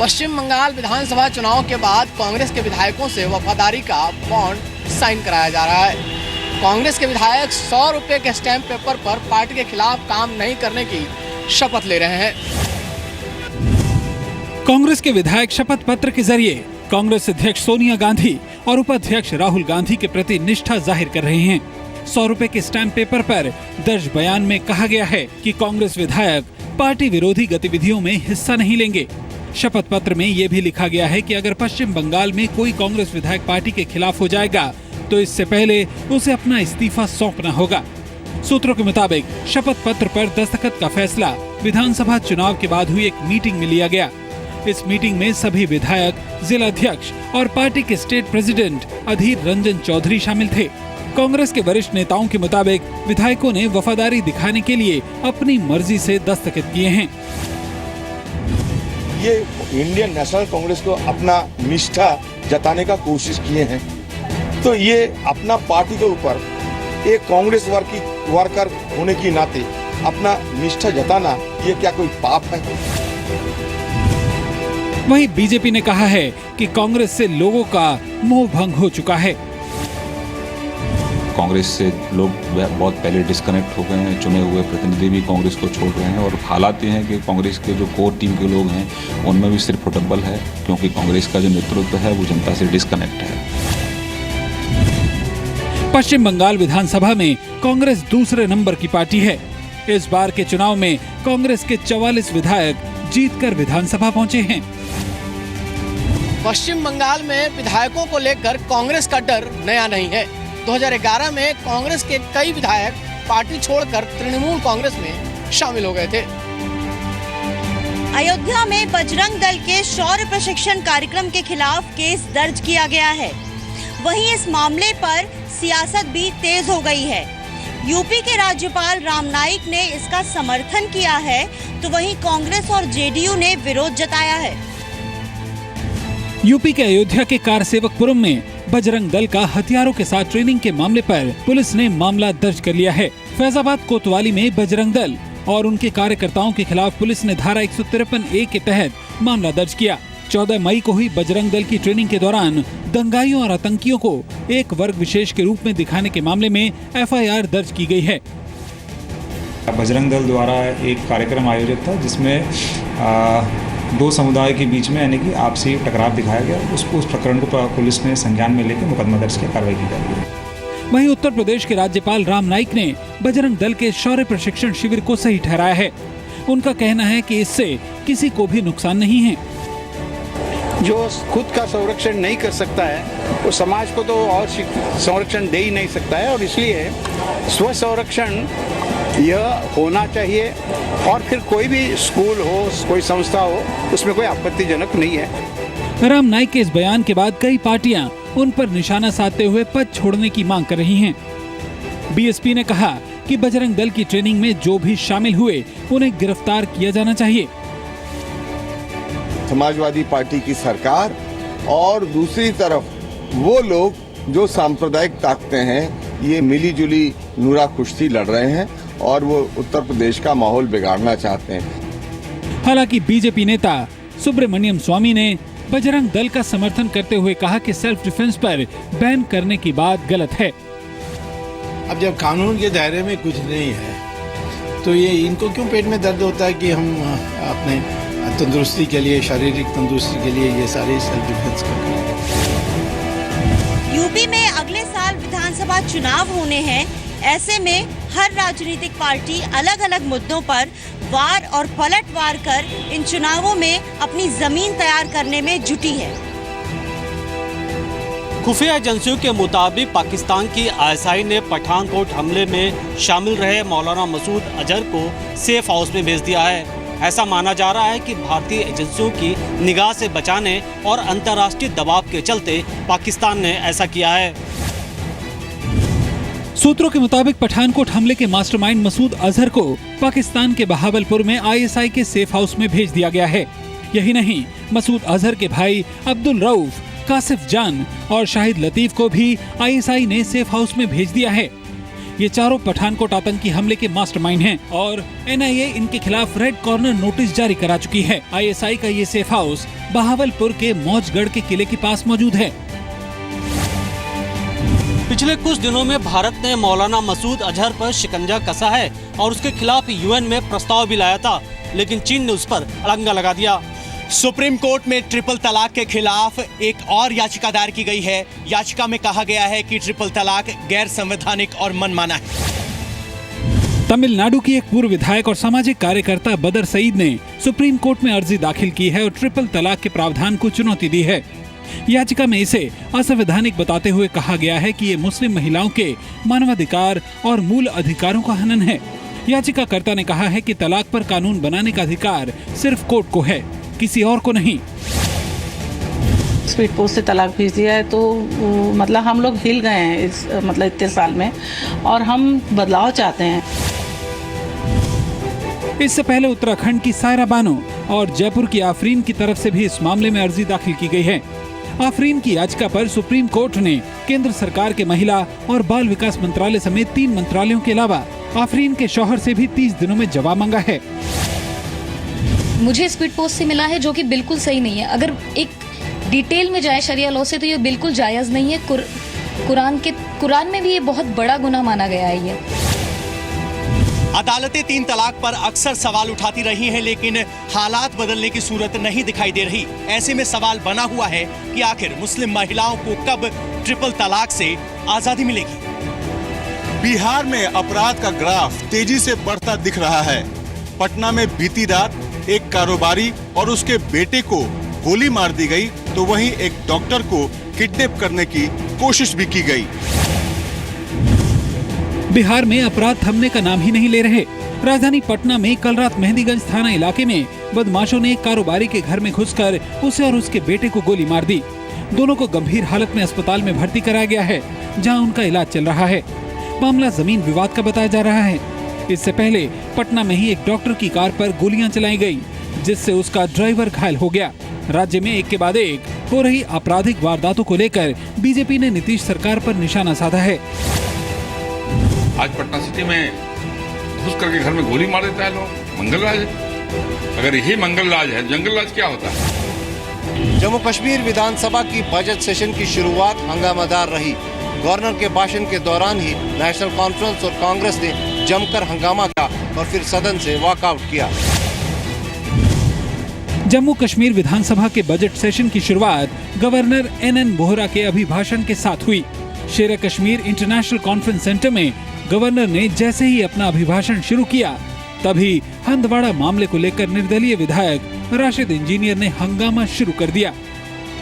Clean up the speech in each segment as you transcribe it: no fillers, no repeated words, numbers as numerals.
पश्चिम बंगाल विधानसभा चुनाव के बाद कांग्रेस के विधायकों से वफादारी का बॉन्ड साइन कराया जा रहा है। कांग्रेस के विधायक 100 रुपए के स्टैंप पेपर पर पार्टी के खिलाफ काम नहीं करने की शपथ ले रहे हैं। कांग्रेस के विधायक शपथ पत्र के जरिए कांग्रेस अध्यक्ष सोनिया गांधी और उपाध्यक्ष राहुल गांधी के प्रति निष्ठा जाहिर कर रहे हैं। 100 रुपए के स्टैंप पेपर पर दर्ज बयान में कहा गया है कि कांग्रेस विधायक पार्टी विरोधी गतिविधियों में हिस्सा नहीं लेंगे। शपथ पत्र में ये भी लिखा गया है कि अगर पश्चिम बंगाल में कोई कांग्रेस विधायक पार्टी के खिलाफ हो जाएगा तो इससे पहले उसे अपना इस्तीफा सौंपना होगा। सूत्रों के मुताबिक शपथ पत्र पर दस्तखत का फैसला विधानसभा चुनाव के बाद हुई एक मीटिंग में लिया गया। इस मीटिंग में सभी विधायक, जिला अध्यक्ष और पार्टी के स्टेट प्रेसिडेंट अधीर रंजन चौधरी शामिल थे। कांग्रेस के वरिष्ठ नेताओं के मुताबिक विधायकों ने वफादारी दिखाने के लिए अपनी मर्जी से दस्तखत किए हैं। ये इंडियन नेशनल कांग्रेस को अपना निष्ठा जताने का कोशिश किए हैं, तो ये अपना पार्टी के ऊपर एक कांग्रेस वर्कर होने की नाते अपना निष्ठा जताना ये क्या कोई पाप है? वहीं बीजेपी ने कहा है कि कांग्रेस से लोगों का मोह भंग हो चुका है। कांग्रेस से लोग बहुत पहले डिस्कनेक्ट हो गए हैं। चुने हुए प्रतिनिधि भी कांग्रेस को छोड़ रहे हैं और हालात ये हैं कि कांग्रेस के जो कोर टीम के लोग हैं उनमें भी सिर्फ फुटबॉल है, क्योंकि कांग्रेस का जो नेतृत्व है वो जनता से डिस्कनेक्ट है। पश्चिम बंगाल विधानसभा में कांग्रेस दूसरे नंबर की पार्टी है। इस बार के चुनाव में कांग्रेस के 44 विधायक जीतकर विधानसभा पहुंचे हैं। पश्चिम बंगाल में विधायकों को लेकर कांग्रेस का डर नया नहीं है। 2011 में कांग्रेस के कई विधायक पार्टी छोड़कर तृणमूल कांग्रेस में शामिल हो गए थे। अयोध्या में बजरंग दल के शौर्य प्रशिक्षण कार्यक्रम के खिलाफ केस दर्ज किया गया है। वहीं इस मामले पर सियासत भी तेज हो गई है। यूपी के राज्यपाल राम नाईक ने इसका समर्थन किया है, तो वहीं कांग्रेस और जेडीयू ने विरोध जताया है। यूपी के अयोध्या के कारसेवकपुरम में बजरंग दल का हथियारों के साथ ट्रेनिंग के मामले पर पुलिस ने मामला दर्ज कर लिया है। फैजाबाद कोतवाली में बजरंग दल और उनके कार्यकर्ताओं के खिलाफ पुलिस ने धारा 153A के तहत मामला दर्ज किया। 14 मई को हुई बजरंग दल की ट्रेनिंग के दौरान दंगाइयों और आतंकियों को एक वर्ग विशेष के रूप में दिखाने के मामले में FIR दर्ज की गई है। बजरंग दल द्वारा एक कार्यक्रम आयोजित था जिसमें दो समुदाय के बीच में यानी कि आपसी टकराव दिखाया गया। उस प्रकरण को पुलिस ने संज्ञान में लेकर मुकदमा दर्ज किया, कार्रवाई की जा रही है। वहीं उत्तर प्रदेश के राज्यपाल राम नाईक ने बजरंग दल के शौर्य प्रशिक्षण शिविर को सही ठहराया है। उनका कहना है कि इससे किसी को भी नुकसान नहीं है। जो खुद का संरक्षण नहीं कर सकता है वो समाज को तो और संरक्षण दे ही नहीं सकता है, और इसलिए स्व संरक्षण यह होना चाहिए। और फिर कोई भी स्कूल हो, कोई संस्था हो, उसमें कोई आपत्तिजनक नहीं है। राम नाईक के इस बयान के बाद कई पार्टियां उन पर निशाना साधते हुए पद छोड़ने की मांग कर रही हैं। बीएसपी ने कहा कि बजरंग दल की ट्रेनिंग में जो भी शामिल हुए उन्हें गिरफ्तार किया जाना चाहिए। समाजवादी पार्टी की सरकार और दूसरी तरफ वो लोग जो सांप्रदायिक ताकतें हैं, ये मिलीजुली नूरा कुश्ती लड़ रहे हैं और वो उत्तर प्रदेश का माहौल बिगाड़ना चाहते हैं। हालांकि बीजेपी नेता सुब्रमण्यम स्वामी ने बजरंग दल का समर्थन करते हुए कहा कि सेल्फ डिफेंस पर बैन करने की बात गलत है। अब जब कानून के दायरे में कुछ नहीं है तो ये इनको क्यों पेट में दर्द होता है कि हम अपने तंदुरुस्ती के लिए, शारीरिक तंदुरुस्ती के लिए ये सारे सेल्फ डिफेंस कर रहे हैं। यूपी में अगले साल विधानसभा चुनाव होने हैं। ऐसे में हर राजनीतिक पार्टी अलग अलग मुद्दों पर वार और पलटवार कर इन चुनावों में अपनी जमीन तैयार करने में जुटी है। खुफिया एजेंसियों के मुताबिक पाकिस्तान की ISI ने पठानकोट हमले में शामिल रहे मौलाना मसूद अजहर को सेफ हाउस में भेज दिया है। ऐसा माना जा रहा है कि भारतीय एजेंसियों की निगाह से बचाने और अंतर्राष्ट्रीय दबाव के चलते पाकिस्तान ने ऐसा किया है। सूत्रों के मुताबिक पठानकोट हमले के मास्टरमाइंड मसूद अजहर को पाकिस्तान के बहावलपुर में ISI के सेफ हाउस में भेज दिया गया है। यही नहीं, मसूद अजहर के भाई अब्दुल रऊफ, कासिफ जान और शाहिद लतीफ को भी ISI ने सेफ हाउस में भेज दिया है। ये चारों पठानकोट आतंकी हमले के मास्टरमाइंड हैं और एनआईए इनके खिलाफ रेड कॉर्नर नोटिस जारी करा चुकी है। आईएसआई का ये सेफ हाउस बहावलपुर के मौजगढ़ के किले के पास मौजूद है। पिछले कुछ दिनों में भारत ने मौलाना मसूद अजहर पर शिकंजा कसा है और उसके खिलाफ यूएन में प्रस्ताव भी लाया था, लेकिन चीन ने उस पर अड़ंगा लगा दिया। सुप्रीम कोर्ट में ट्रिपल तलाक के खिलाफ एक और याचिका दायर की गई है। याचिका में कहा गया है कि ट्रिपल तलाक गैर संवैधानिक और मनमाना है। तमिलनाडु की एक पूर्व विधायक और सामाजिक कार्यकर्ता बदर सईद ने सुप्रीम कोर्ट में अर्जी दाखिल की है और ट्रिपल तलाक के प्रावधान को चुनौती दी है। याचिका में इसे असंवैधानिक बताते हुए कहा गया है कि ये मुस्लिम महिलाओं के मानवाधिकार और मूल अधिकारों का हनन है। याचिकाकर्ता ने कहा है कि तलाक पर कानून बनाने का अधिकार सिर्फ कोर्ट को है, किसी और को नहीं। स्पीड पोस्ट से तलाक भेज दिया है तो मतलब हम लोग हिल गए हैं इस इतने साल में, और हम बदलाव चाहते हैं। इससे पहले उत्तराखंड की सायरा बानो और जयपुर की आफरीन की तरफ से भी इस मामले में अर्जी दाखिल की गई है। आफरीन की याचिका पर सुप्रीम कोर्ट ने केंद्र सरकार के महिला और बाल विकास मंत्रालय समेत 3 मंत्रालयों के अलावा आफरीन के शौहर से भी 30 दिनों में जवाब मांगा है। मुझे स्पीड पोस्ट से मिला है जो कि बिल्कुल सही नहीं है। अगर एक डिटेल में जाए शरिया लॉ से तो ये बिल्कुल जायज़ नहीं है। कुरान में भी ये बहुत बड़ा गुनाह माना गया है। ये अदालतें 3 तलाक पर अक्सर सवाल उठाती रही हैं, लेकिन हालात बदलने की सूरत नहीं दिखाई दे रही। ऐसे में सवाल बना हुआ है कि आखिर मुस्लिम महिलाओं को कब ट्रिपल तलाक से आजादी मिलेगी। बिहार में अपराध का ग्राफ तेजी से बढ़ता दिख रहा है। पटना में बीती रात एक कारोबारी और उसके बेटे को गोली मार दी गई, तो वहीं एक डॉक्टर को किडनैप करने की कोशिश भी की गई। बिहार में अपराध थमने का नाम ही नहीं ले रहे। राजधानी पटना में कल रात मेहंदीगंज थाना इलाके में बदमाशों ने एक कारोबारी के घर में घुसकर उसे और उसके बेटे को गोली मार दी। दोनों को गंभीर हालत में अस्पताल में भर्ती कराया गया है, जहां उनका इलाज चल रहा है। मामला जमीन विवाद का बताया जा रहा है। इससे पहले पटना में ही एक डॉक्टर की कार पर गोलियां चलाई गई, जिससे उसका ड्राइवर घायल हो गया। राज्य में एक के बाद एक हो रही आपराधिक वारदातों को लेकर बीजेपी ने नीतीश सरकार पर निशाना साधा है। आज पटना सिटी में घुस करके घर में गोली मार देता है लोग। मंगलराज अगर यही मंगलराज है, जंगलराज क्या होता है? जम्मू कश्मीर विधानसभा की बजट सेशन की शुरुआत हंगामेदार रही। गवर्नर के भाषण के दौरान ही नेशनल कॉन्फ्रेंस और कांग्रेस ने जमकर हंगामा किया और फिर सदन से वॉकआउट किया। जम्मू कश्मीर विधानसभा के बजट सेशन की शुरुआत गवर्नर NN बोहरा के अभिभाषण के साथ हुई। शेर कश्मीर इंटरनेशनल कॉन्फ्रेंस सेंटर में गवर्नर ने जैसे ही अपना अभिभाषण शुरू किया, तभी हंदवाड़ा मामले को लेकर निर्दलीय विधायक राशिद इंजीनियर ने हंगामा शुरू कर दिया।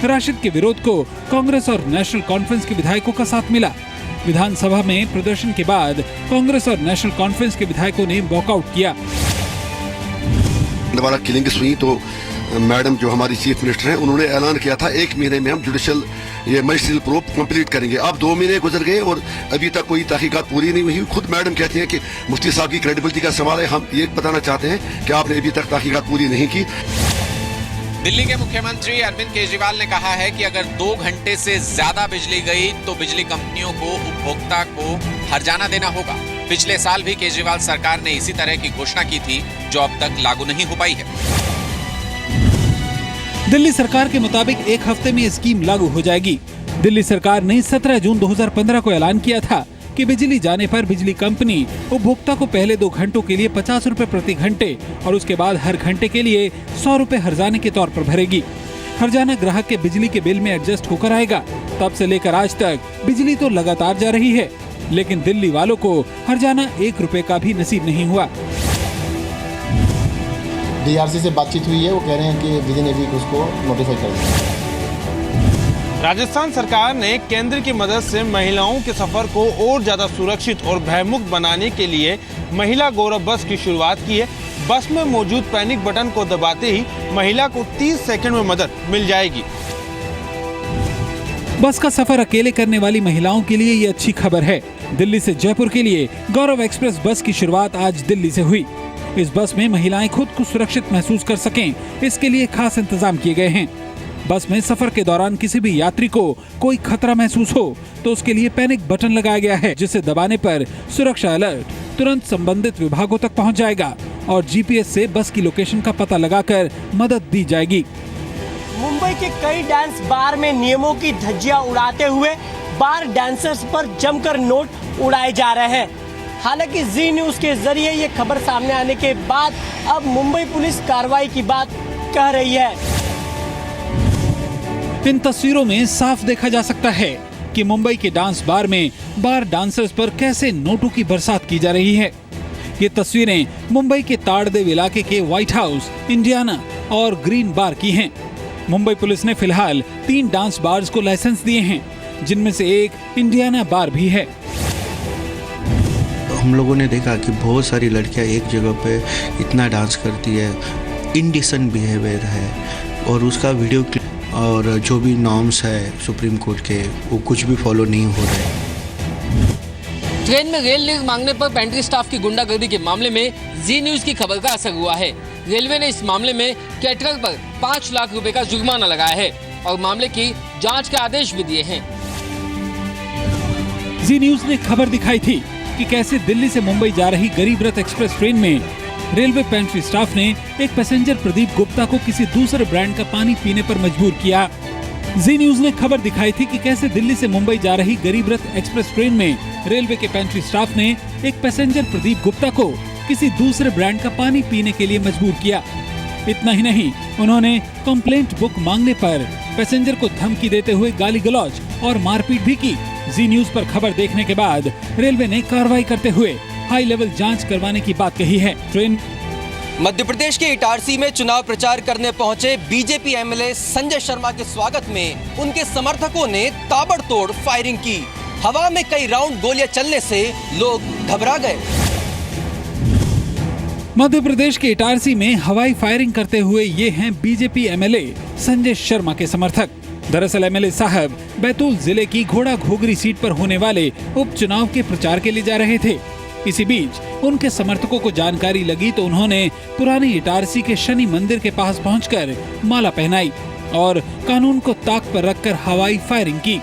राशिद के विरोध को कांग्रेस और नेशनल कॉन्फ्रेंस के विधायकों का साथ मिला। विधानसभा में प्रदर्शन के बाद कांग्रेस और नेशनल कॉन्फ्रेंस के विधायकों ने वॉकआउट किया। हंदवाड़ा किलिंग हुई तो मैडम जो हमारी चीफ मिनिस्टर हैं, उन्होंने ऐलान किया था 1 महीने में हम जुडिशियल ये मजिस्ट्रियल प्रोब कंप्लीट करेंगे। अब 2 महीने गुजर गए और अभी तक कोई तहकीकात पूरी नहीं हुई। खुद मैडम कहती हैं कि मुफ्ती साहब की क्रेडिबिलिटी का सवाल है। हम ये बताना चाहते हैं कि आपने अभी तक तहकीकात पूरी नहीं की। दिल्ली के मुख्यमंत्री अरविंद केजरीवाल ने कहा है कि अगर 2 घंटे से ज्यादा बिजली गई तो बिजली कंपनियों को उपभोक्ता को हर्जाना देना होगा। पिछले साल भी केजरीवाल सरकार ने इसी तरह की घोषणा की थी, जो अब तक लागू नहीं हो पाई है। दिल्ली सरकार के मुताबिक 1 हफ्ते में स्कीम लागू हो जाएगी। दिल्ली सरकार ने 17 जून 2015 को ऐलान किया था कि बिजली जाने पर बिजली कंपनी उपभोक्ता को पहले 2 घंटों के लिए 50 रुपए प्रति घंटे और उसके बाद हर घंटे के लिए 100 रुपए हर्जाने के तौर पर भरेगी। हर्जाना ग्राहक के बिजली के बिल में एडजस्ट होकर आएगा। तब से लेकर आज तक बिजली तो लगातार जा रही है, लेकिन दिल्ली वालों को हर्जाना 1 रुपए का भी नसीब नहीं हुआ। DRC से बातचीत हुई है, वो कह रहे हैं कि विद इन ए वीक उसको नोटिफाई कर देंगे। राजस्थान सरकार ने केंद्र की मदद से महिलाओं के सफर को और ज्यादा सुरक्षित और भयमुक्त बनाने के लिए महिला गौरव बस की शुरुआत की है। बस में मौजूद पैनिक बटन को दबाते ही महिला को 30 सेकंड में मदद मिल जाएगी। बस का सफर अकेले करने वाली महिलाओं के लिए ये अच्छी खबर है। दिल्ली से जयपुर के लिए गौरव एक्सप्रेस बस की शुरुआत आज दिल्ली से हुई। इस बस में महिलाएं खुद को सुरक्षित महसूस कर सकें, इसके लिए खास इंतजाम किए गए हैं। बस में सफर के दौरान किसी भी यात्री को कोई खतरा महसूस हो तो उसके लिए पैनिक बटन लगाया गया है, जिसे दबाने पर सुरक्षा अलर्ट तुरंत संबंधित विभागों तक पहुंच जाएगा और जीपीएस से बस की लोकेशन का पता लगाकर मदद दी जाएगी। मुंबई के कई डांस बार में नियमों की धज्जियां उड़ाते हुए बार डांसर्स पर जमकर नोट उड़ाए जा रहे हैं। हालांकि जी न्यूज के जरिए ये खबर सामने आने के बाद अब मुंबई पुलिस कार्रवाई की बात कह रही है। इन तस्वीरों में साफ देखा जा सकता है कि मुंबई के डांस बार में बार डांसर्स पर कैसे नोटों की बरसात की जा रही है। ये तस्वीरें मुंबई के ताड़देव इलाके के व्हाइट हाउस, इंडियाना और ग्रीन बार की हैं। मुंबई पुलिस ने फिलहाल 3 डांस बार्स को लाइसेंस दिए हैं, जिनमें से एक इंडियाना बार भी है। हम लोगों ने देखा कि बहुत सारी लड़कियां एक जगह पे इतना डांस करती है, इंडिसेंट बिहेवियर है और उसका वीडियो क्लिप और जो भी नॉर्म्स है सुप्रीम कोर्ट के वो कुछ भी फॉलो नहीं हो रहे। ट्रेन में रेल लीज मांगने पर पेंट्री स्टाफ की गुंडागर्दी के मामले में जी न्यूज की खबर का असर हुआ है। रेलवे ने इस मामले में कैटरर पर 5 लाख रुपए का जुर्माना लगाया है और मामले की जांच के आदेश भी दिए हैं। जी न्यूज ने खबर दिखाई थी कि कैसे दिल्ली से मुंबई जा रही गरीब रथ एक्सप्रेस ट्रेन में रेलवे पेंट्री स्टाफ ने एक पैसेंजर प्रदीप गुप्ता को किसी दूसरे ब्रांड का पानी पीने पर मजबूर किया। जी न्यूज ने खबर दिखाई थी कि कैसे दिल्ली से मुंबई जा रही गरीब रथ एक्सप्रेस ट्रेन में रेलवे के पेंट्री स्टाफ ने एक पैसेंजर प्रदीप गुप्ता को किसी दूसरे ब्रांड का पानी पीने के लिए मजबूर किया। इतना ही नहीं, उन्होंने कंप्लेंट बुक मांगने पर पैसेंजर को धमकी देते हुए गाली गलौज और मारपीट भी की। जी न्यूज पर खबर देखने के बाद रेलवे ने कार्रवाई करते हुए हाई लेवल जांच करवाने की बात कही है। ट्रेन मध्य प्रदेश के इटारसी में चुनाव प्रचार करने पहुंचे बीजेपी एमएलए संजय शर्मा के स्वागत में उनके समर्थकों ने ताबड़तोड़ फायरिंग की। हवा में कई राउंड गोलियां चलने से लोग घबरा गए। मध्य प्रदेश के इटारसी में हवाई फायरिंग करते हुए ये हैं बीजेपी एमएलए संजय शर्मा के समर्थक। दरअसल एमएलए साहब बैतूल जिले की घोड़ा घोगरी सीट पर होने वाले उपचुनाव के प्रचार के लिए जा रहे थे। इसी बीच उनके समर्थकों को जानकारी लगी तो उन्होंने पुरानी इटारसी के शनि मंदिर के पास पहुंचकर माला पहनाई और कानून को ताक पर रखकर हवाई फायरिंग की।